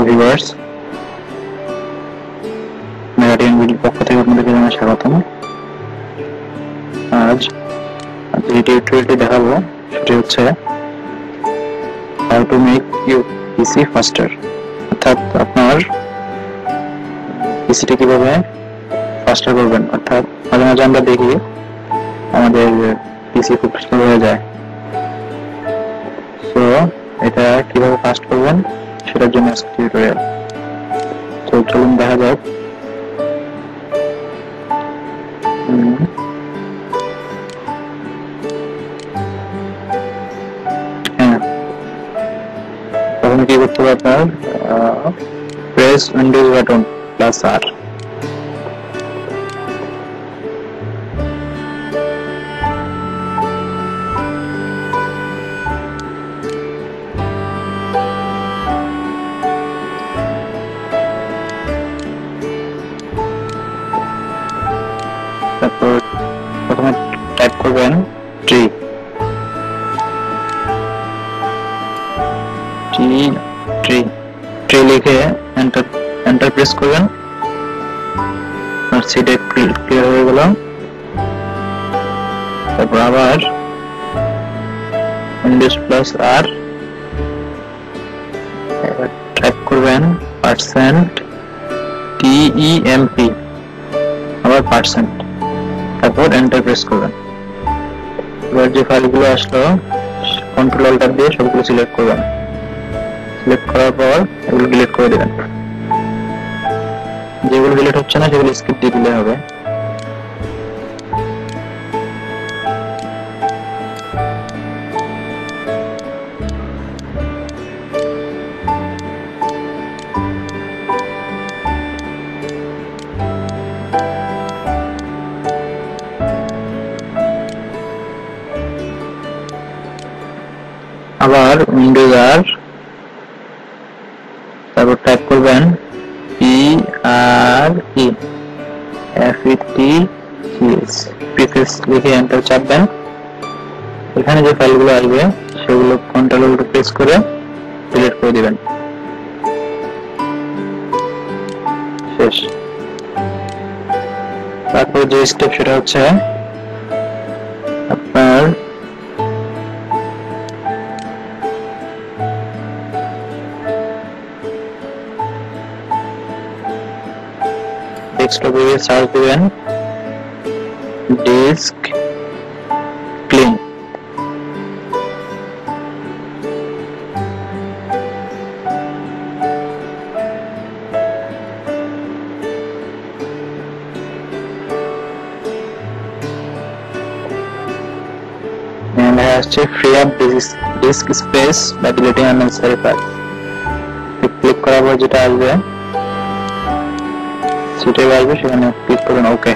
Viewers, মেগাটিএন ভিডিওর পক্ষ থেকে আপনাদেরকে জানাই স্বাগতম। আজ যে টিউটোরিয়ালটি দেখাবো সেটি হচ্ছে হাউ টু মেক ইউর পিসি ফাস্টার, অর্থাৎ আপনার পিসিটা কিভাবে ফাস্টার করবেন। অর্থাৎ মাঝে মাঝে আমরা দেখি আমাদের পিসি খুব স্লো হয়ে যায়, তো এটা কিভাবে ফাস্ট করবেন সেটার জন্য আজকে টিউটোরিয়াল। তো চলুন দেখা যাক। প্রথমে কি করতে হবে, আপনার প্রেস উইন্ডোজ বাটন প্লাস আর। তারপর প্রথমে টাইপ করবেন ট্রি লিখে এন্টার প্রেস করবেন। আর সিটা ক্লিয়ার হয়ে গেল। তারপর আবার উইন্ডোজ প্লাস আর, টাইপ করবেন %temp, আবার %, তারপর এন্টার প্রেস করবেন। এবার যে ফাইলগুলো আসলো কন্ট্রোল অল্টার দিয়ে সবগুলো সিলেক্ট করবেন। সিলেক্ট করার পর এগুলো ডিলিট করে দেবেন। যেগুলো ডিলিট হচ্ছে না সেগুলো স্কিপ দিয়ে দিলে হবে। আবার উইন্ডোজ আর, তারপর টাইপ করবেন PREFETS লিখে এন্টার চাপবেন। এখানে যে ফাইলগুলো আসবে সেগুলো কন্ট্রোল অল্টার প্রেস করে ডিলিট করে দিবেন। শেষ। তারপর যে স্টেপ সেটা হচ্ছে আপনার ডেস্কটপে গিয়ে সার্চ দিবেন ডিস্ক ক্লিন। আসছে free up disk space by deleting unnecessary file. Click করার পর যেটা আসবে সেটাই আসবে, সেখানে ক্লিক করবেন ওকে।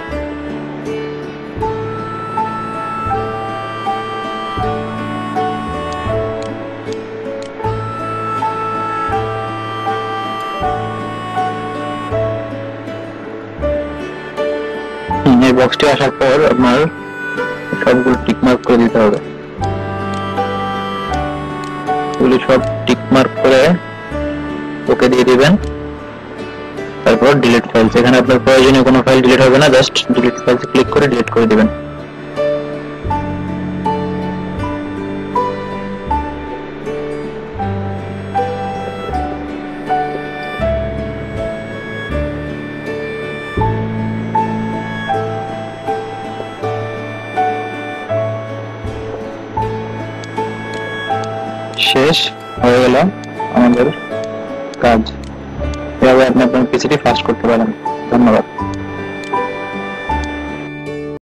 এই বক্সটি আসার পর আপনার সবগুলো টিক মার্ক করে দিতে হবে। এগুলি সব টিক মার্ক করে ওকে দিয়ে দিবেন। তারপর ডিলিট ফাইলস, এখানে আপনার প্রয়োজনীয় কোনো ফাইল ডিলিট হবে না, জাস্ট ডিলিট ফাইলস ক্লিক করে ডিলিট করে দিবেন। শেষ হয়ে গেল আমাদের কাজ। এভাবে আপনি আপনার পিসিটি ফাস্ট করতে পারেন। ধন্যবাদ।